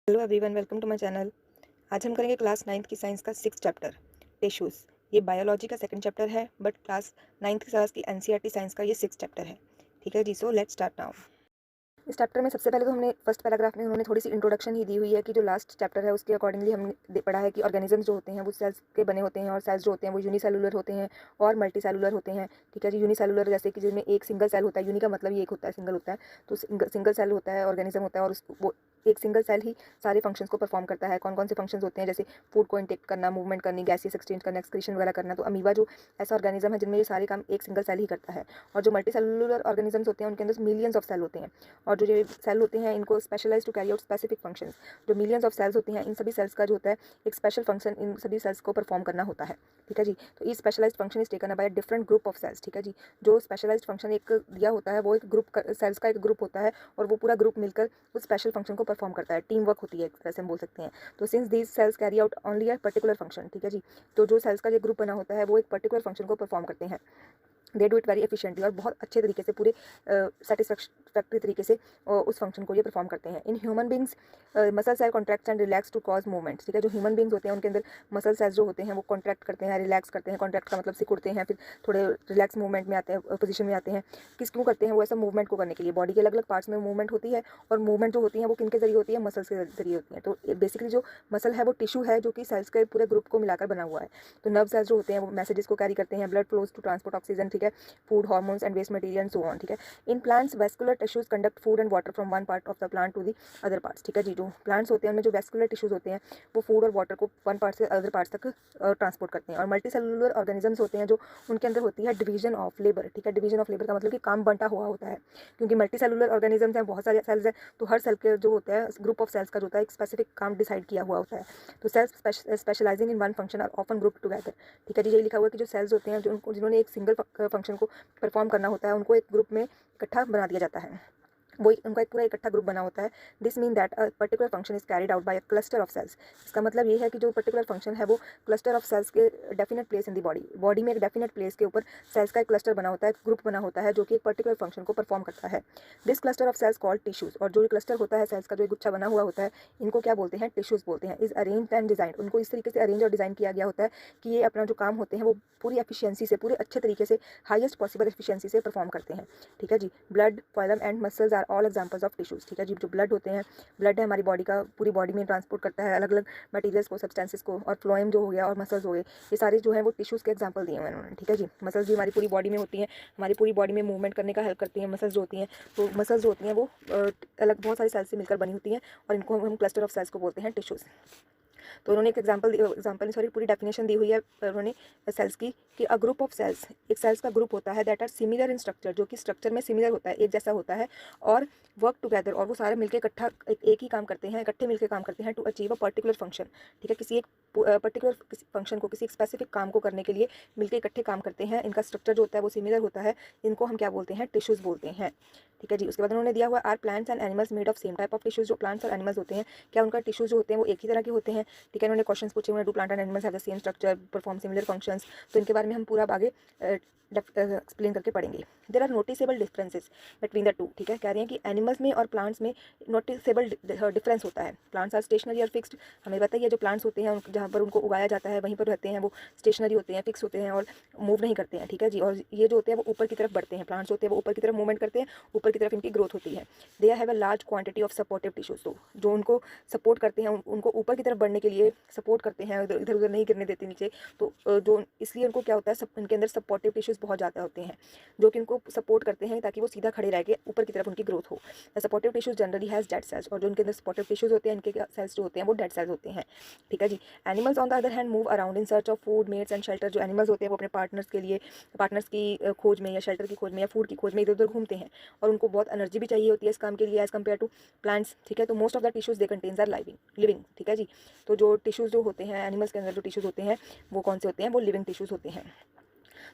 Hello everyone, welcome to my channel. आज हम करेंगे क्लास 9th की साइंस का 6th चैप्टर टिश्यूज़। ये बायोलॉजी का सेकंड चैप्टर है, बट क्लास 9th की क्लास की एनसीईआरटी साइंस का ये 6th चैप्टर है। ठीक है जी, सो लेट्स स्टार्ट नाउ। इस चैप्टर में सबसे पहले तो हमने फर्स्ट पैराग्राफ में उन्होंने थोड़ी सी इंट्रोडक्शन ही दी हुई है कि जो लास्ट चैप्टर है उसके अकॉर्डिंगली हमने पढ़ा है कि ऑर्गेनिजम्स जो होते हैं वो सेल्स के बने होते हैं, और सेल्स जो होते हैं वो यूनिसेलुलर होते हैं और मल्टीसेलुलर होते हैं। ठीक है जी, यूनिसेलुलर जैसे कि जिसमें एक सिंगल सेल होता है, यूनि का मतलब ये एक होता है, सिंगल होता है। तो सिंगल सेल होता है, ऑर्गेनिज्म होता है, और वो एक सिंगल सेल ही सारे फंक्शंस को परफॉर्म करता है। कौन कौन से फंक्शंस होते हैं, जैसे फूड को इंटेक्ट करना, मूवमेंट करनी, गैसियस एक्सचेंज करना, एक्सक्रीशन वगैरह करना। तो अमीबा जो ऐसा ऑर्गेनिज्म है जिनमें ये सारे काम एक सिंगल सेल ही करता है। और जो मल्टीसेलुलर ऑर्गेनिजम्स होते हैं उनके अंदर मिलियंस ऑफ सेल होते हैं, और जो ये सेल होते हैं इनको specialise to carry out specific functions. जो मिलियंस ऑफ सेल्स होती हैं, इन सभी सेल्स का जो होता है एक स्पेशल फंक्शन इन सभी सेल्स को परफॉर्म करना होता है। ठीक है जी, तो ये specialised function is taken by different group of cells. ठीक है जी, जो स्पेशलाइज्ड फंक्शन एक दिया होता है वो एक ग्रुप सेल्स का एक ग्रुप होता है, और वो पूरा ग्रुप मिलकर उस स्पेशल फंक्शन को परफॉर्म करता है। टीम वर्क होती है, एक तरह से हम बोल सकते हैं। तो since these cells carry out only a particular function, ठीक है जी, तो जो सेल्स का जो ग्रुप बना होता है वो एक पर्टिकुलर फंक्शन को परफॉर्म करते हैं। They do it very efficiently, और बहुत अच्छे तरीके से, पूरे सेटिस्फैक्ट्री तरीके से उस फंक्शन को ये परफॉर्म करते हैं। In human beings muscle cell contracts and relax to cause movements. ठीक है, जो ह्यूमन बींग्स होते हैं उनके अंदर मसल सेल्स जो होते हैं वो कॉन्ट्रैक्ट करते हैं, रिलैक्स करते हैं। कॉन्ट्रैक्ट का मतलब सिकुड़ते हैं, फिर थोड़े रिलैक्स मूवमेंट में आते हैं, पोजीशन में आते हैं। किस क्यों करते हैं वो ऐसा मूवमेंट को करने के लिए। बॉडी के अलग अलग पार्ट्स में मूवमेंट होती है, और मूवमेंट जो होती है वो किन के जरिए होती है, मसल्स के जरिए होती है। तो बेसिकली जो मसल है वो टिश्यू है जो कि सेल्स के पूरे ग्रुप को मिलाकर बना हुआ है। तो नर्व सेल्स जो होते हैं वो मैसेजेस को कैरी करते हैं, blood flows to transport oxygen, ठीक है, food, hormones and waste material and so on. ठीक है, in plants vascular tissues conduct food and water from one part of the plant to the other parts. ठीक है जी, जो plants होते हैं उनमें जो वेस्कुलर टिश्यूज होते हैं वो फूड और वाटर को वन पार्ट से अदर पार्ट्स तक ट्रांसपोर्ट करते हैं। और मल्टी सेलुलर ऑर्गेनिजम्स होते हैं जो उनके अंदर होती है डिवीजन ऑफ लेबर। ठीक है, डिवीजन ऑफ लेबर का मतलब कि काम बंटा हुआ होता है, क्योंकि मल्टी सेलुलर ऑर्गेनिजम्स हैं, बहुत सारे सेल्स हैं, तो हर सेल के जो होता है ग्रुप ऑफ सेल्स का जो होता है एक स्पेसिफिक काम डिसाइड किया हुआ होता है। तो cells specialising in one function are often group together. ठीक है जी, यही लिखा हुआ है कि जो सेल्स होते हैं जो उनको जिन्होंने एक सिंगल फंक्शन को परफॉर्म करना होता है उनको एक ग्रुप में इकट्ठा बना दिया जाता है। वो उनका एक पूरा इकट्ठा ग्रुप बना होता है। This mean that a particular function is carried out by a cluster of cells. इसका मतलब ये है कि जो पर्टिकुलर फंक्शन है वो क्लस्टर ऑफ सेल्स के definite place in the body, body में एक डेफिनेट प्लेस के ऊपर सेल्स का एक क्लस्टर बना होता है, एक ग्रुप बना होता है जो कि एक पर्टिकुलर फंक्शन को परफॉर्म करता है। This cluster of cells called tissues. और जो क्लस्टर होता है सेल्स का, जो एक गुच्छा बना हुआ होता है, इनको क्या बोलते हैं, टिश्यूज बोलते हैं। इज अरेंज्ड एंड डिजाइन, उनको इस तरीके से अरेंज और डिजाइन किया गया होता है कि ये अपना जो काम होते हैं वो पूरी एफिशिएंसी से, पूरे अच्छे तरीके से, हाईएस्ट पॉसिबल एफिशिएंसी से परफॉर्म करते हैं। ठीक है जी, blood, phylum and muscles are all examples of tissues. ठीक है जी, जो ब्लड होते हैं, ब्लड है हमारी बॉडी का, पूरी बॉडी में ट्रांसपोर्ट करता है अलग अलग मटेरियल्स को, सब्सटेंसेस को। और फ्लोएम जो हो गया और मसल्स हो गए, ये सारे जो है वो टिश्यूज के एग्जांपल दिए हुए हैं उन्होंने। ठीक है जी, मसल्स भी हमारी पूरी बॉडी में होती हैं, हमारी पूरी बॉडी में मूवमेंट करने का हेल्प करती हैं मसल्स जो होती हैं। तो मसल्स जो होती हैं वो अलग बहुत सारी सेल्स से मिलकर बनी होती हैं, और इनको हम क्लस्टर ऑफ सेल्स को बोलते हैं टिश्यूज। तो उन्होंने एक एग्जाम्पल सॉरी पूरी डेफिनेशन दी हुई है उन्होंने सेल्स की, कि अ ग्रुप ऑफ सेल्स, एक सेल्स का ग्रुप होता है that are similar in structure, जो कि स्ट्रक्चर में सिमिलर होता है, एक जैसा होता है, और वर्क टुगेदर, और वो सारे मिलकर इकट्ठा एक ही काम करते हैं, इकट्ठे मिलकर काम करते हैं to achieve a particular function. ठीक है, किसी एक पर्टिकुलर फंक्शन को, किसी एक स्पेसिफिक काम को करने के लिए मिलकर इकट्ठे काम करते हैं। इनका स्ट्रक्चर जो होता है वो सिमिलर होता है, इनको हम क्या बोलते हैं, टिश्यूज बोलते हैं। ठीक है जी, उसके बाद उन्होंने दिया हुआ are plants and animals made of same type of tissues. जो प्लांट्स और एनिमल्स होते हैं, क्या उनका टिश्यूज जो होते हैं वो एक ही तरह के होते हैं। ठीक है, उन्होंने क्वेश्चंस पूछे हुए, do plant and animals have the same structure, perform similar functions. तो इनके बारे में हम पूरा आगे एक्सप्लेन करके पढ़ेंगे। There are noticeable differences between the two. ठीक है, कह रहे हैं कि एनिमल्स में और प्लांट्स में नोटिसेबल डिफरेंस होता है। प्लांट्स आर स्टेशनरी और फिक्स्ड, हमें बताइए जो प्लांट्स होते हैं जहाँ पर उनको उगाया जाता है वहीं पर रहते हैं, वो स्टेशनरी होते हैं, फिक्स होते हैं और मूव नहीं करते हैं। ठीक है जी, और ये जो होते हैं वो ऊपर की तरफ बढ़ते हैं, प्लांट्स होते हैं वो ऊपर की तरफ मूवमेंट करते हैं, ऊपर की तरफ इनकी ग्रोथ होती है। They have a large quantity of supportive tissues. तो जो उनको सपोर्ट करते हैं, उनको ऊपर की तरफ बढ़ने के लिए सपोर्ट करते हैं, इधर उधर नहीं गिरने देते नीचे। तो जो इसलिए उनको क्या होता है, इनके अंदर सपोर्टिव टिश्यूज बहुत ज़्यादा होते हैं जो कि इनको सपोर्ट करते हैं ताकि वो सीधा खड़े रह के ऊपर की तरफ उनकी ग्रोथ हो। Supportive tissues generally has dead cells, और जो उनके अंदर सपोर्टिव टिश्यूज होते हैं, इनके सेल्स जो होते हैं वो डेड सेल्स होते हैं। ठीक है जी, animals on the other hand move around in search of food, mates and shelter. जो एनिमल्स होते हैं वो अपने पार्टनर्स के लिए, पार्टनर्स की खोज में या शेल्टर की खोज में या फूड की खोज में इधर उधर घूमते हैं, और उनको बहुत एनर्जी भी चाहिए होती है इस काम के लिए एज कम्पेयर टू प्लांट्स। ठीक है, तो most of the tissues they contains are living. ठीक है जी, तो जो टिश्यूज जो होते हैं एनिमल्स के अंदर, जो टिश्यूज होते हैं वो कौन से होते हैं, वो लिविंग टिश्यूज होते हैं।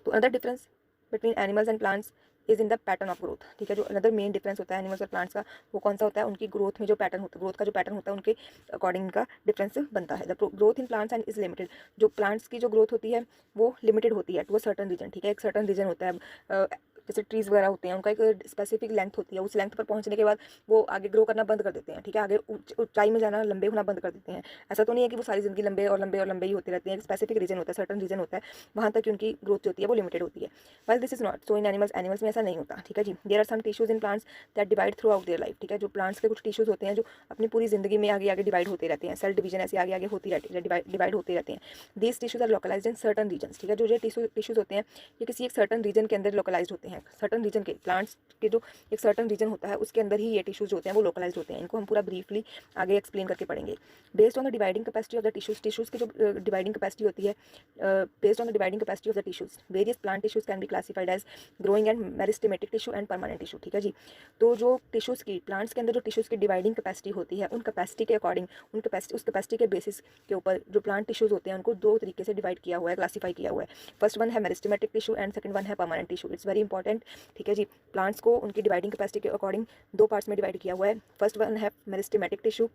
तो another difference between animals and plants is in the pattern of growth. ठीक है, जो अनदर मेन डिफरेंस होता है एनिमल्स और प्लांट्स का, वो कौन सा होता है, उनकी ग्रोथ में जो पैटर्न होता है, ग्रोथ का जो पैटर्न होता है उनके अकॉर्डिंग का डिफरेंस बनता है। The growth in plants and is limited. जो प्लांट्स की जो ग्रोथ होती है वो लिमिटेड होती है टू अ सर्टन रीजन। ठीक है, एक सर्टन रीजन होता है, जैसे ट्रीज़ वगैरह होते हैं, उनका एक स्पेसिफिक लेंथ होती है, उस लेंथ पर पहुँचने के बाद वो आगे ग्रो करना बंद कर देते हैं, ठीक है, आगे ऊंचाई में जाना, लंबे होना बंद कर देते हैं। ऐसा तो नहीं है कि वो सारी ज़िंदगी लंबे और लंबे और लंबे ही होते रहते हैं, एक स्पेसिफिक रीजन होता है, सर्टन रीजन होता है, वहाँ तक उनकी ग्रोथ जो होती है वो लिमिटेड होती है। Well this is not so in animals में ऐसा नहीं होता, ठीक है जी। There are some tissues in plants that divide throughout their life, ठीक है, जो प्लांट्स के कुछ टिश्यूज होते हैं जो अपनी पूरी जिंदगी में आगे आगे डिवाइड होते रहते हैं, सेल डिवीजन ऐसे आगे आगे होती रहती है, डिवाइड होते रहते हैं। These tissues are localised in certain regions, ठीक है, जो ये टिश्यूज होते हैं ये किसी एक सर्टन रीजन के अंदर लोकलाइज्ड होते हैं, सर्टन रीजन के प्लांट्स के जो एक सर्टन रीजन होता है उसके अंदर ही ये टिश्यूज होते हैं वो लोकलाइज्ड होते हैं। इनको हम पूरा ब्रीफली आगे एक्सप्लेन करके पढ़ेंगे। Based on the dividing capacity of the tissues की जो डिवाइडिंग कैपेसिटी होती है, based on the dividing capacity of the tissues various plant tissues can be classified as growing and meristematic tissue and permanent tissue, ठीक है जी। तो जो tissues की प्लांट्स के अंदर जो टिश्यूज की डिवाइडिंग कैपेसिटी होती है उन कैपेसिटी के अकॉर्डिंग उस कैपेसिटी के बेसिस के ऊपर जो प्लांट टिश्यूज होते हैं उनको दो तरीके से डिवाइड किया हुआ है, क्लासीफाई किया हुआ है। फर्स्ट वन है meristematic tissue and second one है permanent tissue. It's very important, ठीक है जी। प्लांट्स को उनकी डिवाइडिंग कैपेसिटी के अकॉर्डिंग दो पार्ट्स में डिवाइड किया हुआ है। फर्स्ट वन है मेरिस्टेमेटिक टिश्यू,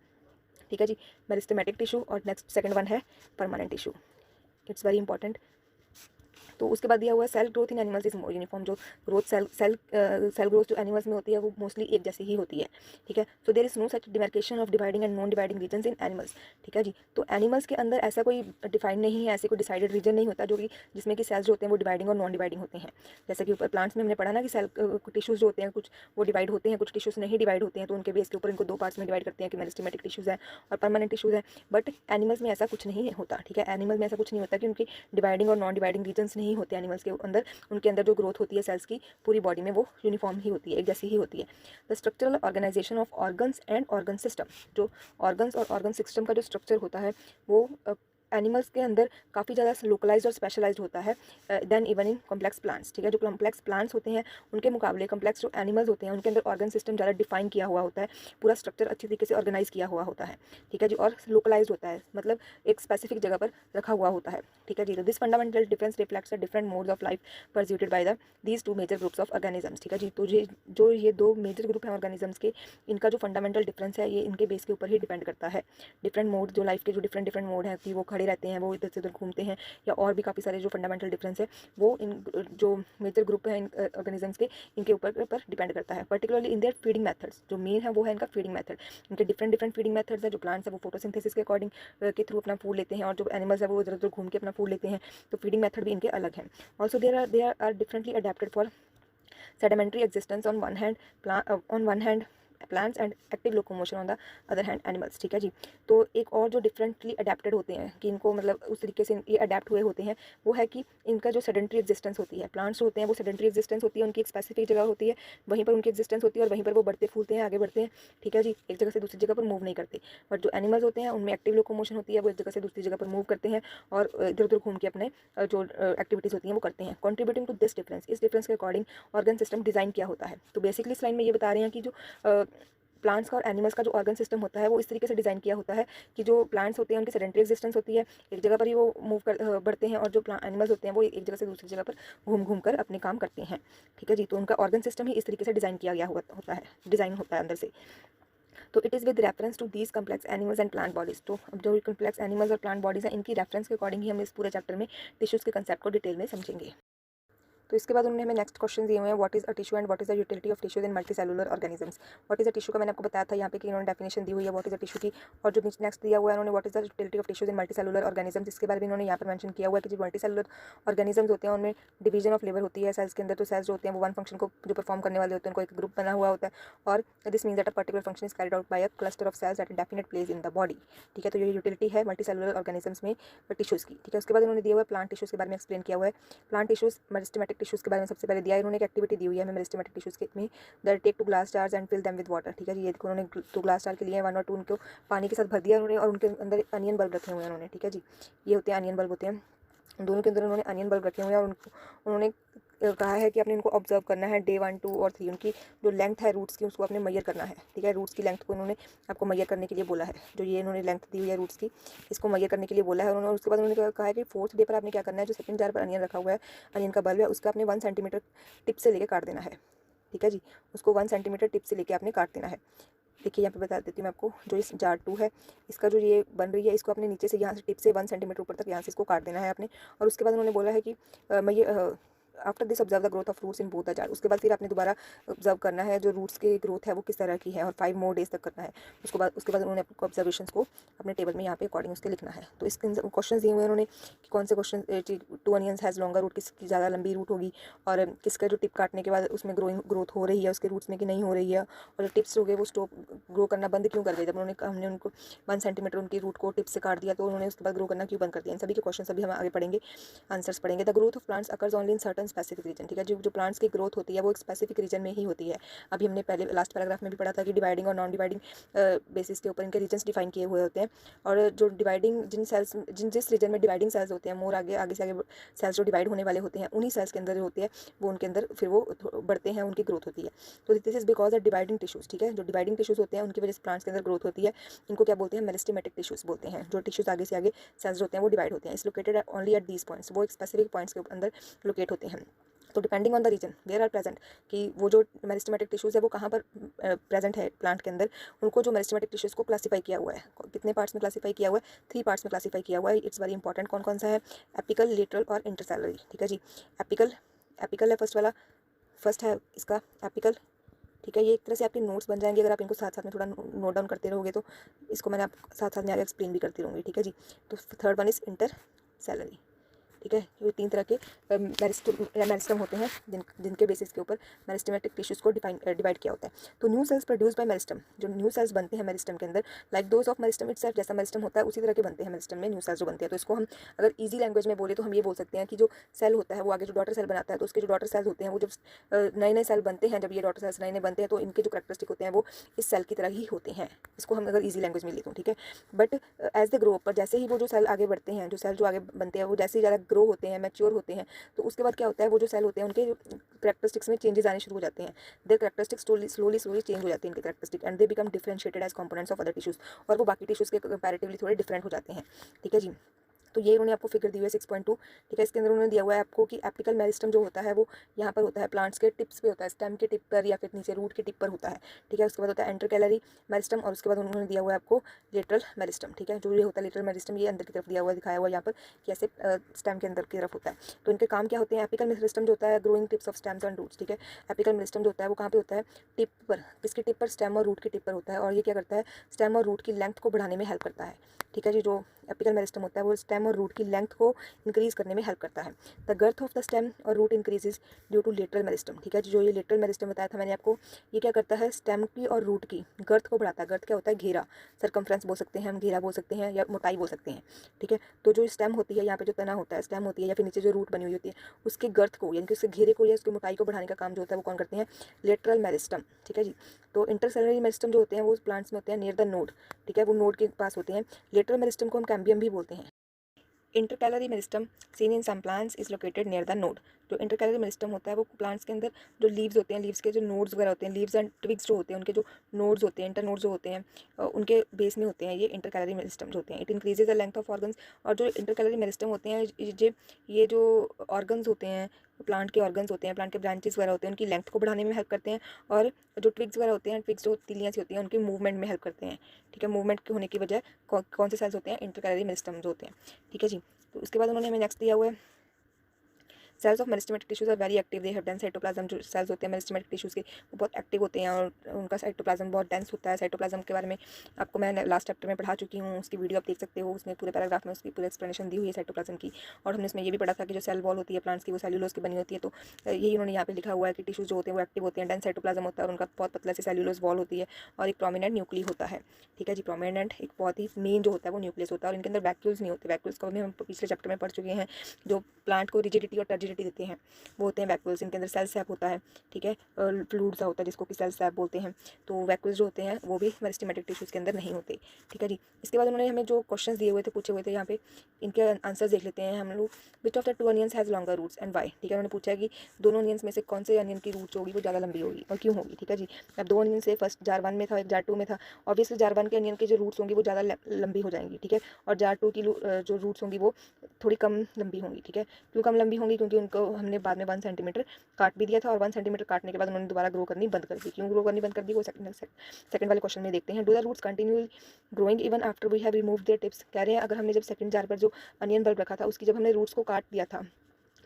ठीक है जी, मेरिस्टेमेटिक टिश्यू, और नेक्स्ट सेकंड वन है permanent tissue. It's very important. तो उसके बाद दिया हुआ है cell growth in animals is more uniform, जो ग्रोथ सेल ग्रोथ जो एनिमल्स में होती है वो मोस्टली एक जैसी ही होती है, ठीक है। So there is no such demarcation of dividing and non dividing regions in animals, ठीक है जी। तो एनिमल्स के अंदर ऐसा कोई डिफाइंड नहीं है, ऐसे कोई डिसाइडेड रीजन नहीं होता जो कि जिसमें कि सेल्स जो होते हैं वो डिवाइडिंग और नॉन डिवाइडिंग होते हैं। जैसे कि ऊपर प्लांट्स में हमने पढ़ा ना कि सेल टिश्यूज जो होते हैं कुछ वो डिवाइड होते हैं, कुछ टिश्यूज नहीं डिवाइड होते हैं, तो उनके बेस के ऊपर इनको दो पार्ट्स में डिवाइड करते हैं कि मेरिस्टेमेटिक टिश्यूज है और परमानेंट टिश्यूज है। बट एनिमल्स में ऐसा कुछ नहीं होता, ठीक है, एनिमल में ऐसा कुछ नहीं होता कि उनकी डिवाइडिंग और नॉन डिवाइडिंग रीजन्स नहीं होते एनिमल्स के अंदर। उनके अंदर जो ग्रोथ होती है सेल्स की पूरी बॉडी में वो यूनिफॉर्म ही होती है, एक जैसी ही होती है। The structural organisation of organs and organ system, जो ऑर्गन्स और ऑर्गन सिस्टम का जो स्ट्रक्चर होता है वो एनिमल्स के अंदर काफ़ी ज़्यादा लोकलाइज्ड और स्पेशलाइज्ड होता है than even in complex plants, ठीक है। जो कॉम्प्लेक्स प्लांट्स होते हैं उनके मुकाबले कॉम्प्लेक्स जो एनिमल्स होते हैं उनके अंदर ऑर्गन सिस्टम ज़्यादा डिफाइन किया हुआ होता है, पूरा स्ट्रक्चर अच्छी तरीके से ऑर्गेनाइज किया हुआ होता है, ठीक है जी, और लोकलाइज्ड होता है, मतलब एक स्पेसिफिक जगह पर रखा हुआ होता है, ठीक है जी। तो this fundamental difference reflects the different modes of life pursued by the these two major groups of organisms, ठीक है जी। तो ये दो मेजर ग्रुप हैं ऑर्गेनिजम्स के, इनका जो फंडामेंटल डिफरेंस है ये इनके बेस के ऊपर ही डिपेंड करता है। डिफरेंट मोड जो लाइफ के जो डिफरेंट मोड हैं कि वो खड़े रहते हैं, वो इधर से उधर घूमते हैं, या और भी काफ़ी सारे जो फंडामेंटल डिफरेंस है वो इन जो मेजर ग्रुप है इन ऑर्गेनिजम्स के इनके ऊपर डिपेंड करता है। Particularly in their feeding methods, जो मेन है वो है इनका फीडिंग मेथड। इनके डिफरेंट फीडिंग मेथड्स है। जो प्लांट्स है वो फोटोसिंथेसिस के अकॉर्डिंग के थ्रू अपना फूड लेते हैं, और जो एनिमल्स है वो इधर उधर घूम के अपना फूड लेते हैं, तो फीडिंग मेथड भी इनके अलग हैं। Also they are differently adapted for sedimentary existence on one hand plants and active locomotion on the other hand animals, ठीक है जी। तो एक और जो डिफरेंटली अडेप्टेड होते हैं कि इनको मतलब उस तरीके से ये अडेप्ट हुए होते हैं वो है कि इनका जो सेडेंट्री एग्जिस्टेंस होती है, प्लांट्स होते हैं वो सेडेंट्री एग्जिस्टेंस होती है, उनकी एक स्पेसिफिक जगह होती है, वहीं पर उनकी एग्जिस्टेंस होती है और वहीं पर वो बढ़ते फूलते हैं, आगे बढ़ते हैं, ठीक है जी, एक जगह से दूसरी जगह पर मूव नहीं करते। बट जो एनिमल्स होते हैं उनमें एक्टिव लोकोमोशन होती है, वो एक जगह से दूसरी जगह पर मूव करते हैं और इधर उधर घूम के अपने जो एक्टिविटीज़ होती हैं वो करते हैं। कॉन्ट्रीब्यूटिंग टू दिस डिफरेंस, इस डिफरेंस के अकॉर्डिंग ऑर्गन सिस्टम डिज़ाइन किया होता है। तो बेसिकली इस लाइन में ये बता रहे हैं कि जो प्लांट्स का और एनिमल्स का जो ऑर्गन सिस्टम होता है वो इस तरीके से डिज़ाइन किया होता है कि जो प्लांट्स होते हैं उनकी सेडेंट्री एग्जिस्टेंस होती है, एक जगह पर ही वो बढ़ते हैं, और जो एनिमल्स होते हैं वो एक जगह से दूसरी जगह पर घूम घूम कर अपने काम करते हैं, ठीक है जी। तो उनका ऑर्गन सिस्टम ही इस तरीके से डिज़ाइन किया गया होता है, डिज़ाइन होता है अंदर से। तो it is with reference to these complex animals and plant bodies. तो अब जो कम्प्लेक्स एनिमल्स और प्लांट बॉडीज़ हैं इनकी रेफरेंस के अकॉर्डिंग ही हम इस पूरे चैप्टर में टिश्यूज़ के कंसेप्ट को डिटेल में समझेंगे। तो इसके बाद उन्होंने हमें नेक्स्ट क्वेश्चन दिए हुए हैं, what is a tissue and what is the utility of tissues in multicellular organisms. What is a tissue का मैंने आपको बताया था यहाँ पे कि इन्होंने डेफिनेशन दी हुई है व्हाट इज अ टिश्यू की, और जो नेक्स्ट दिया हुआ है उन्होंने what is the utility of tissues in multicellular organisms, इसके बारे में इन्होंने यहाँ पर मेंशन किया हुआ है कि जो मल्टीसेलुलर ऑर्गेनिजम्स होते हैं उनमें डिवीजन ऑफ लेबर होती है सेल्स के अंदर। तो सेल्स जो होते हैं वो वन फंक्शन को जो परफॉर्म करने वाले होते हैं उनको एक ग्रुप बना हुआ होता है, और this means that a particular function is carried out by a cluster of cells at a definite place in the body, ठीक है। तो ये यूटिलिटी है मल्टीसेलुलर ऑर्गेनिजम्स में टिश्यूज़ की, ठीक है। उसके बाद उन्होंने दिया हुआ है प्लांट टिश्यूज़ के बारे में एक्सप्लेन किया हुआ है। प्लांट टिश्यूज़ मेरिस्टेमेटिक टिश्यूज़ के बारे में सबसे पहले दिया है इन्होंने, एक एक्टिविटी दी हुई है हमें मेरिस्टेमेटिक टिश्यूज़ के में, that take 2 glass jars and fill them with water, ठीक है जी। ये देखो उन्होंने 2 ग्लास जार के लिए 1 और 2 उनको पानी के साथ भर दिया उन्होंने, और उनके अंदर अनियन बल्ब रखे हुए हैं उन्होंने, ठीक है जी। ये होते हैं अनियन बल्ब होते हैं, दोनों के अंदर उन्होंने अनियन बल्ब रखे हुए हैं, और उन्होंने कहा है कि आपने इनको ऑब्जर्व करना है डे 1, 2 और 3, उनकी जो लेंथ है रूट्स की उसको आपने मैयर करना है, ठीक है। रूट्स की लेंथ को उन्होंने आपको मैयर करने के लिए बोला है, जो ये इन्होंने लेंथ दी हुई है रूट्स की इसको मैयर करने के लिए बोला है उन्होंने। उसके बाद उन्होंने कहा है कि 4th डे पर आपने क्या करना है, जो सेकंड जार पर अनियन रखा हुआ है, अनियन का बल्ब है, उसका आपने 1 सेंटीमीटर टिप से लेकर काट देना है, ठीक है जी। उसको 1 सेंटीमीटर टिप से लेके आपने काट देना है। देखिए यहाँ पे बता देती हूँ मैं आपको, जो इस जार 2 है इसका जो ये बन रही है इसको आपने नीचे से यहाँ से टिप से 1 सेंटीमीटर ऊपर तक यहाँ से इसको काट देना है आपने। और उसके बाद उन्होंने बोला है कि मैं ये after this observe the growth of roots in both the jar. उसके बाद फिर आपने दोबारा ऑब्जर्व करना है जो रूट्स की ग्रोथ है वो किस तरह की है, और 5 मोर डेज तक करना है। उसके बाद उन्होंने आपको ऑब्जर्वेशंस को अपने टेबल में यहाँ पे अकॉर्डिंग उसके लिखना है। तो इसके क्वेश्चन दिए हुए हैं उन्होंने कि कौन से question 2 onions has longer root, किसकी ज़्यादा लंबी रूट होगी, और किसका जो टिप काटने के बाद उसमें ग्रोथ हो रही है उसके रूट्स में कि नहीं हो रही है, और जो टिप्स हो गए वो स्टॉप ग्रो करना बंद क्यों कर गए। जब हमने उनको 1 सेंटीमीटर उनकी रूट को टिप से काट दिया तो उन्होंने उसके बाद ग्रो करना क्यों बंद कर दिया। इन सभी के क्वेश्चन सभी हम आगे पढ़ेंगे, आंसर्स पढ़ेंगे। The growth of plants occurs only in certain specific region. ठीक है, जो प्लांट्स की ग्रोथ होती है वो एक स्पेसिफिक रीजन में ही होती है। अभी हमने पहले लास्ट पैराग्राफ में भी पढ़ा था कि डिवाइडिंग और नॉन डिवाइडिंग बेसिस के ऊपर इनके रीजन्स डिफाइन किए हुए होते हैं, और जो डिवाइडिंग जिस रीजन में डिवाइडिंग सेल्स होते हैं, मोर आगे से आगे सेल्स जो डिवाइड होने वाले होते हैं, उन्हीं सेल्स के अंदर जो होते हैं वो उनके अंदर फिर वो बढ़ते हैं, उनकी ग्रोथ होती है। तो this is because of dividing tissues. ठीक है, जो डिवाइडिंग टिश्यूज होते हैं उनकी वजह से प्लांट्स के अंदर ग्रोथ होती है। इनको क्या बोलते हैं, मेरिस्टेमेटिक टिश्यूज बोलते हैं। जो टिश्यूज आगे से आगे सेल्स होते हैं वो डिवाइड होते हैं। इस located only at these points, वो एक स्पेसिफिक पॉइंट्स के अंदर लोकेट होते हैं। तो depending on the region where are present, कि वो जो मेरिस्टेमेटिक टिश्यूज है वो कहाँ पर प्रेजेंट है प्लांट के अंदर, उनको जो मेरिस्टेमेटिक टिश्यूज को क्लासीफाई किया हुआ है। कितने पार्ट्स में क्लासीफाई किया हुआ है, 3 पार्ट्स में क्लासीफाई किया हुआ है। It's very important. कौन कौन सा है, एपिकल, लेटरल और इंटरसेलुलरी। ठीक है जी, एपिकल है फर्स्ट वाला, फर्स्ट है इसका एपिकल। ठीक है, ये एक तरह से आपके नोट्स बन जाएंगे अगर आप इनको साथ साथ में थोड़ा नोट डाउन करते रहोगे, तो इसको मैंने आप साथ साथ में आगे एक्सप्लेन भी करती रहूँगी। ठीक है जी, तो थर्ड वन इज इंटरसेलुलरी। ठीक है, ये 3 तरह के मेरिस्टम होते हैं जिनके बेसिस के ऊपर मेरिस्टेमेटिक टिश्यूज को डिवाइड किया होता है। तो new sales produce by meristem, जो न्यू सेल्स बनते हैं मेरिस्टम के अंदर, like those of meristem itself, जैसा मेरिस्टम होता है उसी तरह के बनते हैं मेरिस्टम में न्यू सेल्स जो बनते हैं। तो इसको हम अगर ईजी लैंग्वेज में बोले तो हम ये बोल सकते हैं कि जो सेल होता है वो आगे जो डॉटर सेल बनाता है, तो उसके जो डॉटर सेल्स होते हैं वो जब नए नए सेल बनते हैं, जब ये डॉटर सेल्स नए नए बनते हैं तो इनके जो करैक्टरिस्टिक होते हैं वो इस सेल की तरह ही होते हैं। इसको हम अगर ईजी लैंग्वेज में लेते हैं। ठीक है, बट एज द ग्रो, पर जैसे ही वो जो सेल आगे बढ़ते हैं, जो सेल जो आगे बनते हैं वो जैसे ही ज़्यादा ग्रो होते हैं, मैच्योर होते हैं, तो उसके बाद क्या होता है, वो जो सेल होते हैं उनके करैक्टरिस्टिक्स में चेंजेस आने शुरू हो जाते हैं। देयर करैक्टरिस्टिक्स स्लोली चेंज हो जाते हैं इनके characteristic, and they become differentiated as components of other tissues, और वो बाकी टिश्यूज के कंपैरेटिवली थोड़े डिफरेंट हो जाते हैं। ठीक है जी, तो ये उन्होंने आपको फिगर दी हुई है 6.2। ठीक है, इसके अंदर उन्होंने दिया हुआ है आपको कि एपिकल मेरिस्टम जो होता है वो यहाँ पर होता है, प्लांट्स के टिप्स पे होता है, स्टेम के टिप पर या फिर नीचे रूट के टिप पर होता है। ठीक है, उसके बाद होता है इंटरकैलरी मेरिस्टम, और उसके बाद उन्होंने दिया हुआ है आपको लेटरल मेरिस्टम। ठीक है, जो ये होता है लेटरल मेरिस्टम, ये अंदर की तरफ दिया हुआ दिखाया हुआ यहाँ पर कि ऐसे स्टेम के अंदर की तरफ होता है। तो इनके काम क्या होते हैं, एपिकल मेरिस्टम जो होता है growing tips of stems and roots. ठीक है, एपिकल मेरिस्टम जो होता है वो कहाँ पे होता है, टिप पर, किसकी टिप पर, स्टेम और रूट की टिप पर होता है, और ये क्या करता है, स्टेम और रूट की लेंथ को बढ़ाने में हेल्प करता है। ठीक है जी, जो एपिकल मेरिस्टम होता है वो स्टेम और रूट की लेंथ को इंक्रीज करने में हेल्प करता है। The girth of the stem और root increases due to lateral meristem. ठीक है, जो ये लेटरल मेरिस्टम बताया था मैंने आपको, ये क्या करता है, स्टेम की और रूट की गर्थ को बढ़ाता है। गर्थ क्या होता है, घेरा, सरकमफ्रेंस बोल सकते हैं हम, घेरा बोल सकते हैं या मोटाई बोल सकते हैं। ठीक है, तो जो स्टेम होती है, यहाँ पे जो तना होता है, स्टेम होती है या फिर नीचे जो रूट बनी हुई होती है, उसके गर्थ को यानी कि उसके घेरे को या उसकी मोटाई को बढ़ाने का काम जो होता है वो कौन करते हैं, लेटरल मेरिस्टम। ठीक है जी, तो इंटरसेलुलरी मेरिस्टम जो होते हैं वो प्लांट्स में होते हैं नियर द नोड। ठीक है, वो नोड के पास होते हैं। लेटरल मेरिस्टम को हम कैम्बियम भी बोलते हैं। Intercalary meristem seen in some plants is located near the node. जो इंटरकैलरी मेरिस्टम होता है वो प्लांट्स के अंदर जो लीव्स होते हैं, लीव्स के जो नोड्स वगैरह होते हैं, लीव्स एंड ट्विग्स जो होते हैं, उनके जो नोड्स होते हैं, इंटर नोड्स जो होते हैं, उनके बेस में होते हैं ये इंटरकैलरी मेरिस्टम जो होते हैं। It increases the length of organs, और जो इंटरकैलरी मेरिस्टम होते हैं ये जो ऑर्गन्स होते हैं, प्लांट के ऑर्गन्स होते हैं, प्लांट के ब्रांचेस वगैरह होते हैं, उनकी लेंथ को बढ़ाने में हेल्प करते हैं, और जो ट्विग्स वगैरह होते हैं, ट्विग्स जो तिलियाँ सी होती हैं, उनकी मूवमेंट में हेल्प करते हैं। ठीक है, मूवमेंट के होने की वजह कौन से सेल्स होते हैं, इंटरकैलरी मेरिस्टम जो होते हैं। ठीक है जी, तो उसके बाद उन्होंने हमें नेक्स्ट दिया हुआ है cells of meristematic tissues are very active, they have dense cytoplasm. जो सेल्स होते हैं मेरिस्टेमेटिक टिश्यूज के वो बहुत एक्टिव होते हैं और उनका साइटोप्लाज्म बहुत डेंस होता है। साइटोप्लाज्म के बारे में आपको मैं लास्ट चैप्टर में पढ़ा चुकी हूँ, उसकी वीडियो आप देख सकते हो, उसमें पूरे पैराग्राफ में उसकी पूरी एक्सप्लेनेशन दी हुई है साइटोप्लाज्म की। और हमने उसमें ये भी पढ़ा था कि जो सेल वॉल होती है प्लांट्स की वो सेल्यूलोज की बनी होती है। तो यही उन्होंने यहाँ पे लिखा हुआ है कि टिश्यूज जो होते हैं वो एक्टिव होते हैं, डेंस साइटोप्लाज्म होता है और उनका बहुत पतला से सेल्यूलोज वॉल होती है और एक प्रोमिनेंट न्यूक्ली होता है। ठीक है जी, प्रोमिनेंट एक बहुत ही मेन जो होता है वो न्यूक्लियस होता है, और इनके अंदर वैक्यूल्स नहीं होते। वैक्यूल्स को भी हम पिछले चैप्टर में पढ़ चुके हैं, जो प्लांट को रिजिडिटी और टर्जिडिटी देते हैं वो होते हैं वैक्यूल्स। इनके अंदर सेल सैप होता है। ठीक है, फ्लूइड सा होता है जिसको कि सेल सैप बोलते हैं। तो वैक्यूल्स जो होते हैं वो भी मेरिस्टेमेटिक टिश्यूज के अंदर नहीं होते। ठीक है जी, इसके बाद उन्होंने हमें जो क्वेश्चंस दिए हुए थे, पूछे हुए थे, यहाँ पे इनके आंसर्स देख लेते हैं हम लोग। Which of the 2 onions has longer roots and why. ठीक है, उन्होंने पूछा है कि दोनों अनियंस में से कौन से अनियन की रूट्स होगी वो ज़्यादा लंबी होगी और क्यों होगी। ठीक है जी, अब 2 अनियन से फर्स्ट जार 1 में था, जार 2 में था। ऑब्वियसली जार 1 के अनियन के जो रूट्स होंगी वो ज़्यादा लंबी हो जाएंगी। ठीक है, और जार 2 की जो रूट्स होंगी वो थोड़ी कम लंबी होंगी। ठीक है, क्यों कम लंबी होंगी, क्योंकि उनको हमने बाद में 1 सेंटीमीटर काट भी दिया था, और 1 सेंटीमीटर काटने के बाद उन्होंने दोबारा ग्रो करनी बंद कर दी। क्यों ग्रो करनी बंद कर दी वो सेकंड वाले क्वेश्चन में देखते हैं। Do the roots continue growing even after we have remove their tips. कह रहे हैं अगर हमने जब सेकंड जार पर जो अनियन बल्ब रखा था उसकी जब हमने रूट्स को काट दिया था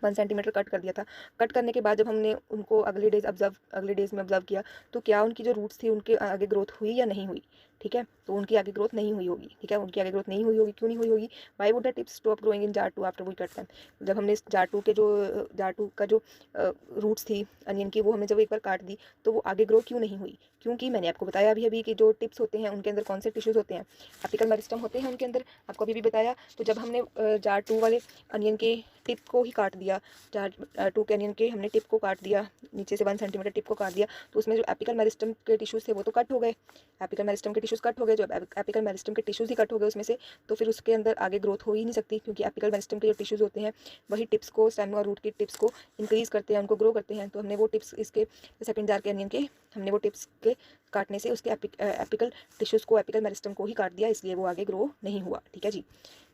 1 सेंटीमीटर कट कर दिया था। कट करने के बाद जब हमने उनको अगले डेज़ में ऑब्ज़र्व किया, तो क्या उनकी जो रूट्स थी उनके आगे ग्रोथ हुई या नहीं हुई, ठीक है? तो उनकी आगे ग्रोथ नहीं हुई होगी, ठीक है? उनकी आगे ग्रोथ नहीं हुई होगी, क्यों नहीं हुई होगी? Why would the tips stop growing in jar 2 after we cut them? जब हमने इस जार 2 का जो रूट्स थी अनियन की, वो हमने जब एक बार काट दी, तो वो आगे ग्रो क्यों नहीं हुई? क्योंकि मैंने आपको बताया अभी कि जो टिप्स होते हैं उनके अंदर कौन से टिश्यूज़ होते हैं, एपिकल मेरिस्टम होते हैं उनके अंदर, आपको अभी भी बताया। तो जब हमने जार 2 वाले अनियन के टिप को ही काट दिया, जार 2 के अनियन के हमने टिप को काट दिया, नीचे से 1 सेंटीमीटर टिप को काट दिया, तो उसमें जो एपिकल मेरिस्टम के टिश्यूज़ थे वो तो कट हो गए। एपिकल मेरिस्टम के टिश्यूज़ कट हो गए, जब एपिकल मेरिस्टम के टिश्यूज़ ही कट हो गए उसमें से, तो फिर उसके अंदर आगे ग्रोथ हो ही नहीं सकती, क्योंकि एपिकल मेरिस्टम के जो टिश्यूज़ होते हैं वही टिप्स को, स्टेम और रूट की टिप्स को इंक्रीज़ करते हैं, उनको ग्रो करते हैं। तो हमने वो टिप्स इसके सेकंड जार के अनियन के, हमने वो टिप्स के काटने से उसके एपिकल टिश्यूज़ को, एपिकल मेरिस्टम को ही काट दिया, इसलिए वो आगे ग्रो नहीं हुआ, ठीक है जी।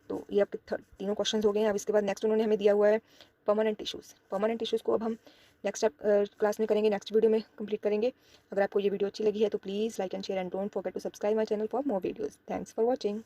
तो ये आपके तीनों क्वेश्चंस हो गए हैं। अब इसके बाद नेक्स्ट उन्होंने हमें दिया हुआ है परमानेंट टिश्यूज़। परमानेंट टिश्यूज़ को अब हम नेक्स्ट क्लास में करेंगे, नेक्स्ट वीडियो में कंप्लीट करेंगे। अगर आपको ये वीडियो अच्छी लगी है तो please like and share and don't forget to subscribe my channel for more videos. Thanks for watching.